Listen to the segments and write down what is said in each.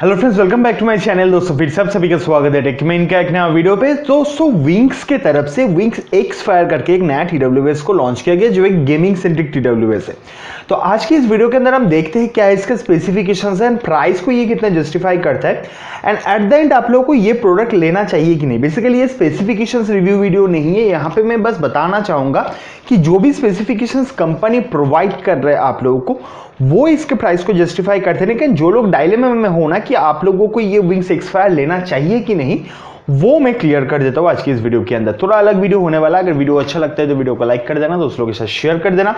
Hello friends, welcome back to my channel. दोस्तों फिर सभी का स्वागत है टेकमेन का एक नया वीडियो पे। दोस्तों विंग्स के तरफ से विंग्स एक्स फायर करके एक नया TWS को लॉन्च किया गया जो एक गेमिंग सेंट्रिक TWS है। तो आज की इस वीडियो के अंदर हम देखते हैं क्या इसके स्पेसिफिकेशंस है एंड प्राइस को ये कितना जस्टिफाई करता है एंड एट द एंड आप लोगों को ये प्रोडक्ट लेना चाहिए कि नहीं। बेसिकली ये स्पेसिफिकेशंस रिव्यू वीडियो नहीं है, यहाँ पे मैं बस बताना चाहूंगा कि जो भी स्पेसिफिकेशंस कंपनी प्रोवाइड कर रहे हैं आप लोगों को वो इसके प्राइस को जस्टिफाई करते हैं। लेकिन जो लोग डायलेमा में हो ना कि आप लोगों को ये विंग्स एक्स फायर लेना चाहिए कि नहीं, वो मैं क्लियर कर देता हूं आज की इस वीडियो के अंदर। थोड़ा अलग वीडियो होने वाला। अगर वीडियो अच्छा लगता है तो वीडियो को लाइक कर देना, दोस्तों के साथ शेयर कर देना,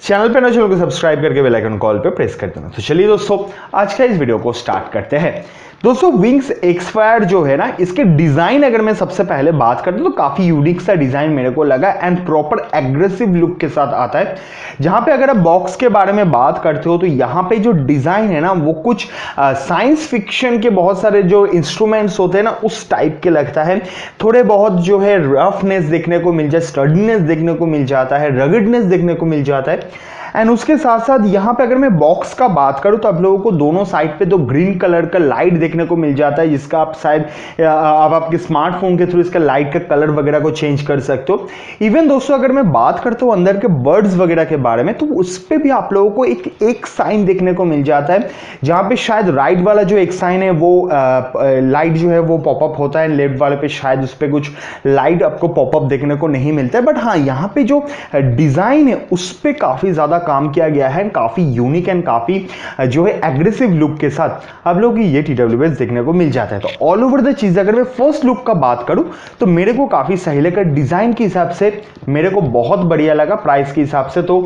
चैनल पे नए चैनल को सब्सक्राइब करके बेल आइकन कॉल पे प्रेस कर देना। तो चलिए दोस्तों आज का इस वीडियो को स्टार्ट करते हैं। दोस्तों विंग्स एक्स फायर जो है ना, इसके डिजाइन अगर मैं सबसे पहले बात करता हूं तो काफी यूनिक सा डिजाइन मेरे को लगा एंड प्रॉपर एग्रेसिव लुक के साथ आता है। जहां पे अगर आप बॉक्स के बारे में बात करते हो तो यहाँ पे जो डिजाइन है ना वो कुछ साइंस फिक्शन के बहुत सारे जो इंस्ट्रूमेंट्स होते हैं ना उस टाइप के लगता है। थोड़े बहुत जो है रफनेस देखने को मिल जाए, स्टडीनेस देखने को मिल जाता है, रगडनेस देखने को मिल जाता है। एंड उसके साथ साथ यहाँ पे अगर मैं बॉक्स का बात करूं तो आप लोगों को दोनों साइड पे तो ग्रीन कलर का लाइट देखने को मिल जाता है, जिसका आप शायद आप आपके स्मार्टफोन के थ्रू इसका लाइट का कलर वगैरह को चेंज कर सकते हो। इवन दोस्तों अगर मैं बात करता हूँ अंदर के बर्ड्स वगैरह के बारे में तो उस पर भी आप लोगों को एक साइन देखने को मिल जाता है, जहाँ पे शायद राइट वाला जो एक साइन है वो लाइट जो है वो पॉपअप होता है, लेफ्ट वाले पे शायद उस पर कुछ लाइट आपको पॉपअप देखने को नहीं मिलता है। बट हाँ, यहाँ पे जो डिजाइन है उस पर काफी ज्यादा काम किया गया है, काफी यूनिक एंड काफी जो है एग्रेसिव लुक के साथ आप लोगों की ये TWS देखने को मिल जाता है। तो ऑल ओवर द चीज अगर मैं फर्स्ट लुक का बात करूं तो मेरे को काफी सही लगा, डिजाइन के हिसाब से मेरे को बहुत बढ़िया लगा, प्राइस के हिसाब से तो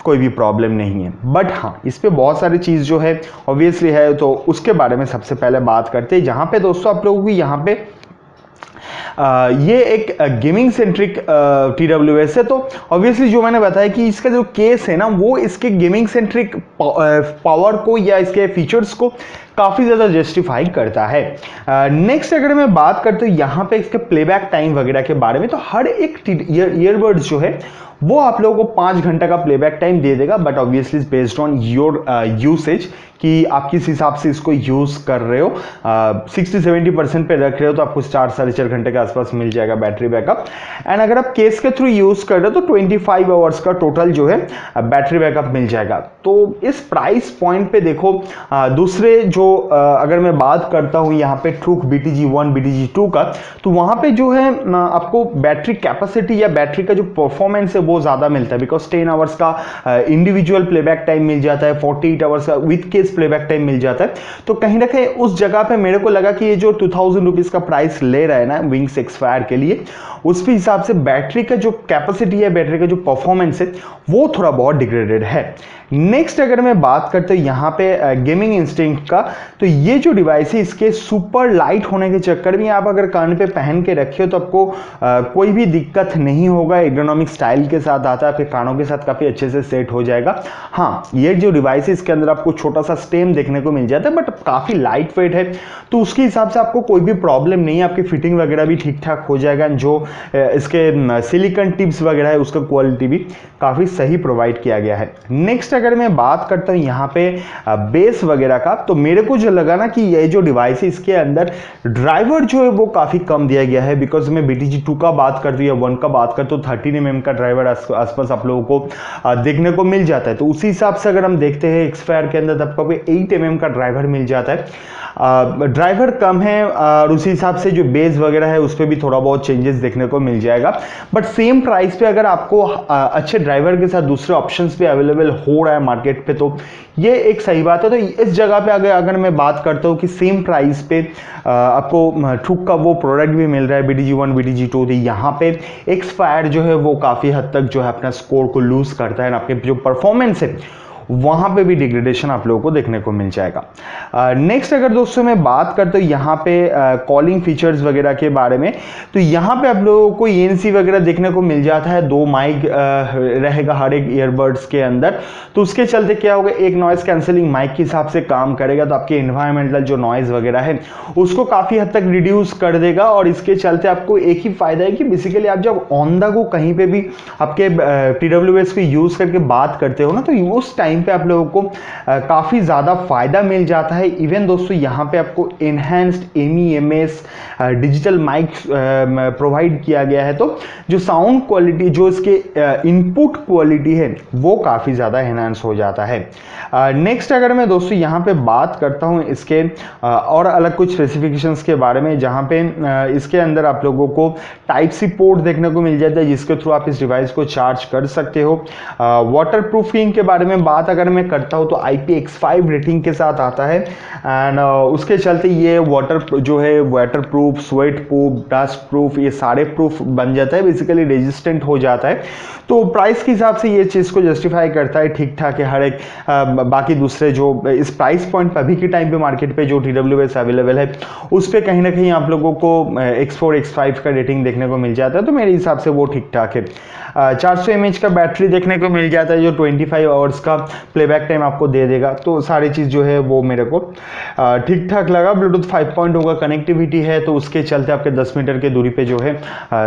कोई भी प्रॉब्लम नहीं है। बट हाँ, इस पे बहुत सारी चीज जो है ऑब्वियसली है, तो उसके बारे में सबसे पहले बात करते हैं। जहां पे दोस्तों आप लोगों को यहाँ पे ये एक गेमिंग सेंट्रिक TWS है। तो ऑब्वियसली जो मैंने बताया कि इसका जो केस है ना वो इसके गेमिंग सेंट्रिक पावर को या इसके फीचर्स को काफ़ी ज़्यादा जस्टिफाई करता है। नेक्स्ट अगर मैं बात करता हूँ यहाँ पे इसके प्लेबैक टाइम वगैरह के बारे में, तो हर एक ईयरबड्स जो है वो आप लोगों को 5 घंटे का प्लेबैक टाइम दे देगा। But obviously based on your usage कि आप किस हिसाब से इसको यूज़ कर रहे हो। 60-70% पे रख रहे हो तो आपको 4-4.5 घंटे के आसपास मिल जाएगा बैटरी बैकअप। एंड अगर आप केस के थ्रू यूज़ कर रहे हो तो 25 आवर्स का टोटल जो है बैटरी बैकअप मिल जाएगा। तो इस प्राइस पॉइंट पे देखो, दूसरे जो अगर मैं बात करता हूँ यहाँ पे ट्रूक BTG1 BTG2 का, तो वहाँ पे जो है आपको बैटरी कैपेसिटी या बैटरी का जो परफॉर्मेंस है वो ज़्यादा मिलता है, बिकॉज 10 आवर्स का इंडिविजुअल प्लेबैक टाइम मिल जाता है, 48 आवर्स का विथ केस प्लेबैक टाइम मिल जाता है। तो कहीं ना कहीं उस जगह पे मेरे को लगा कि ये जो 2000 रुपीज़ का प्राइस ले रहा है ना विंग्स एक्स फायर के लिए, उसके हिसाब से बैटरी का जो कैपेसिटी है, बैटरी का जो परफॉर्मेंस है वो थोड़ा बहुत डिग्रेडेड है। नेक्स्ट अगर मैं बात करता हूँ यहाँ पे गेमिंग इंस्टिंक्ट का, तो ये जो डिवाइस है इसके सुपर लाइट होने के चक्कर में आप अगर कान पे पहन के रखे हो तो आपको कोई भी दिक्कत नहीं होगा। एर्गोनॉमिक स्टाइल के साथ आता है, आपके कानों के साथ काफ़ी अच्छे से सेट हो जाएगा। हाँ, ये जो डिवाइस है इसके अंदर आपको छोटा सा स्टेम देखने को मिल जाता है, बट काफ़ी लाइट वेट है तो उसके हिसाब से आपको कोई भी प्रॉब्लम नहीं है, आपकी फिटिंग वगैरह भी ठीक ठाक हो जाएगा। जो इसके सिलिकॉन टिप्स वगैरह है उसका क्वालिटी भी काफ़ी सही प्रोवाइड किया गया है। नेक्स्ट अगर मैं बात करता हूँ यहाँ पे बेस वगैरह का, तो मेरे को जो लगा ना कि ये जो डिवाइस है इसके अंदर ड्राइवर जो है वो काफ़ी कम दिया गया है। बिकॉज मैं BTG2 का बात करती हूँ या 1 का बात करता हूँ 13 mm का ड्राइवर आसपास आप लोगों को देखने को मिल जाता है। तो उसी हिसाब से अगर हम देखते हैं एक्स फायर के अंदर आपको 8 mm का ड्राइवर मिल जाता है। ड्राइवर कम है और उसी हिसाब से जो बेस वगैरह है उस पर भी थोड़ा बहुत चेंजेस देखने को मिल जाएगा। बट सेम प्राइस पे अगर आपको अच्छे ड्राइवर के साथ दूसरे ऑप्शंस भी अवेलेबल हो रहा है मार्केट पे, तो ये एक सही बात है। तो इस जगह पे अगर मैं बात करता हूँ कि सेम प्राइस पे आपको ट्रूक का वो प्रोडक्ट भी मिल रहा है BTG1 BTG2, तो यहाँ पे एक्स फायर जो है वो काफ़ी हद तक जो है अपना स्कोर को लूज करता है, आपके जो परफॉर्मेंस है वहाँ पे भी डिग्रेडेशन आप लोगों को देखने को मिल जाएगा। नेक्स्ट अगर दोस्तों मैं बात करता हूँ यहाँ पे कॉलिंग फीचर्स वगैरह के बारे में, तो यहाँ पे आप लोगों को ENC वगैरह देखने को मिल जाता है। 2 माइक रहेगा हर एक ईयरबड्स के अंदर, तो उसके चलते क्या होगा, एक नॉइज कैंसिलिंग माइक के हिसाब से काम करेगा, तो आपके एनवायरमेंटल जो नॉइज वगैरह है उसको काफ़ी हद तक रिड्यूस कर देगा। और इसके चलते आपको एक ही फायदा है कि बेसिकली आप जब ऑन द गो कहीं पे भी आपके TWS को यूज़ करके बात करते हो ना, तो उस टाइम टाइम पे आप लोगों को काफ़ी ज़्यादा फ़ायदा मिल जाता है। इवन दोस्तों यहाँ पे आपको enhanced MEMS digital mic provide किया गया है, तो जो साउंड क्वालिटी, जो इसके इनपुट क्वालिटी है वो काफ़ी ज़्यादा एनहांस हो जाता है। नेक्स्ट अगर मैं दोस्तों यहाँ पे बात करता हूँ इसके और अलग कुछ स्पेसिफिकेशंस के बारे में, जहाँ पे इसके अंदर आप लोगों को टाइप सी पोर्ट देखने को मिल जाता है जिसके थ्रू आप इस डिवाइस को चार्ज कर सकते हो। वाटर प्रूफिंग के बारे में बात अगर मैं करता हूँ तो IP-X5 रेटिंग के साथ आता है एंड उसके चलते ये वाटर जो है water proof, sweat proof, dust proof, ये सारे प्रूफ बन जाता है, बेसिकली रेजिस्टेंट हो जाता है। तो प्राइस के हिसाब से ये चीज़ को जस्टिफाई करता है, ठीक ठाक है हर एक। बाकी दूसरे जो इस प्राइस पॉइंट पर अभी के टाइम पे मार्केट पे जो TWS अवेलेबल है उस पर कहीं ना कहीं आप लोगों को X4 X5 का रेटिंग देखने को मिल जाता है, तो मेरे हिसाब से वो ठीक ठाक है। 400 mAh का बैटरी देखने को मिल जाता है जो 25 आवर्स का प्लेबैक टाइम आपको दे देगा, तो सारी चीज़ जो है वो मेरे को ठीक ठाक लगा। ब्लूटूथ 5.0 का कनेक्टिविटी है, तो उसके चलते आपके 10 मीटर के दूरी पे जो है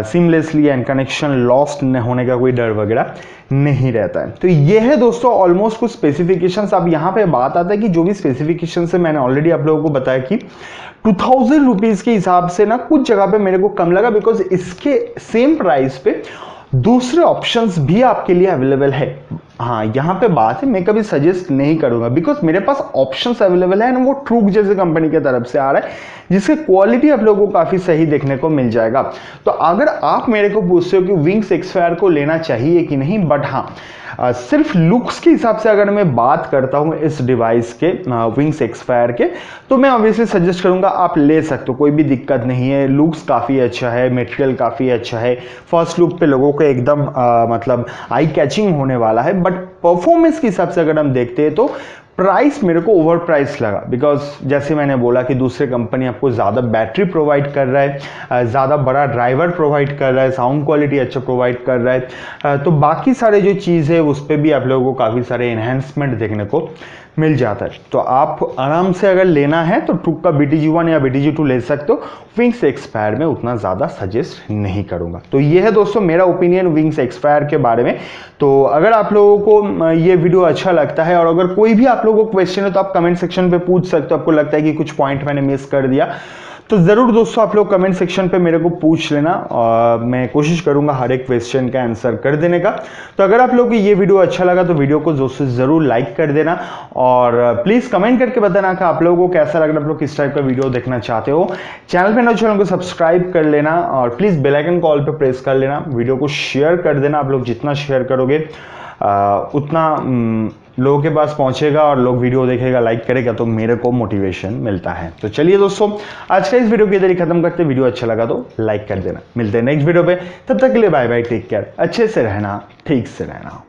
सीमलेसली एंड कनेक्शन लॉस्ट होने का कोई डर वगैरह नहीं रहता है। तो ये है दोस्तों ऑलमोस्ट कुछ स्पेसिफिकेशंस। अब यहाँ पे बात आता है कि जो भी स्पेसिफिकेशन है मैंने ऑलरेडी आप लोगों को बताया कि 2000 रुपीज़ के हिसाब से ना कुछ जगह पे मेरे को कम लगा, बिकॉज इसके सेम प्राइस पे दूसरे ऑप्शंस भी आपके लिए अवेलेबल है। हाँ, यहाँ पे बात है, मैं कभी सजेस्ट नहीं करूंगा बिकॉज मेरे पास ऑप्शंस अवेलेबल है ना, वो ट्रूक जैसे कंपनी की तरफ से आ रहा है जिसके क्वालिटी आप लोगों को काफ़ी सही देखने को मिल जाएगा। तो अगर आप मेरे को पूछते हो कि विंग्स X Fire को लेना चाहिए कि नहीं, बट हाँ सिर्फ लुक्स के हिसाब से अगर मैं बात करता हूँ इस डिवाइस के विंग्स X Fire के, तो मैं ऑब्वियसली सजेस्ट करूंगा आप ले सकते हो, कोई भी दिक्कत नहीं है। लुक्स काफ़ी अच्छा है, मटेरियल काफ़ी अच्छा है, फर्स्ट लुक पे लोगों को एकदम मतलब आई कैचिंग होने वाला है। बट परफॉर्मेंस के हिसाब से अगर हम देखते हैं तो प्राइस मेरे को ओवर प्राइस लगा, बिकॉज जैसे मैंने बोला कि दूसरे कंपनी आपको ज़्यादा बैटरी प्रोवाइड कर रहा है, ज़्यादा बड़ा ड्राइवर प्रोवाइड कर रहा है, साउंड क्वालिटी अच्छा प्रोवाइड कर रहा है, तो बाकी सारे जो चीज़ है उस पर भी आप लोगों को काफ़ी सारे एनहेंसमेंट देखने को मिल जाता है। तो आप आराम से अगर लेना है तो ट्रूक का BTG1 या BTG2 ले सकते हो। विंग्स X Fire में उतना ज़्यादा सजेस्ट नहीं करूँगा। तो ये है दोस्तों मेरा ओपिनियन विंग्स X Fire के बारे में। तो अगर आप लोगों को ये वीडियो अच्छा लगता है और अगर कोई भी आप लोगों को क्वेश्चन है तो आप कमेंट सेक्शन पे पूछ सकते हो। आपको लगता है कि कुछ पॉइंट मैंने मिस कर दिया तो ज़रूर दोस्तों आप लोग कमेंट सेक्शन पे मेरे को पूछ लेना और मैं कोशिश करूंगा हर एक क्वेश्चन का आंसर कर देने का। तो अगर आप लोगों को ये वीडियो अच्छा लगा तो वीडियो को दोस्तों ज़रूर लाइक कर देना और प्लीज़ कमेंट करके बताना कि आप लोगों को कैसा लग रहा है, आप लोग किस टाइप का वीडियो देखना चाहते हो। चैनल पे नए चैनल को सब्सक्राइब कर लेना और प्लीज़ बेल आइकन कॉल पे प्रेस कर लेना। वीडियो को शेयर कर देना, आप लोग जितना शेयर करोगे उतना लोगों के पास पहुंचेगा और लोग वीडियो देखेगा, लाइक करेगा तो मेरे को मोटिवेशन मिलता है। तो चलिए दोस्तों आज का इस वीडियो को इधर ही खत्म करते हैं। वीडियो अच्छा लगा तो लाइक कर देना। मिलते हैं नेक्स्ट वीडियो पे, तब तक के लिए बाय बाय, टेक केयर, अच्छे से रहना, ठीक से रहना।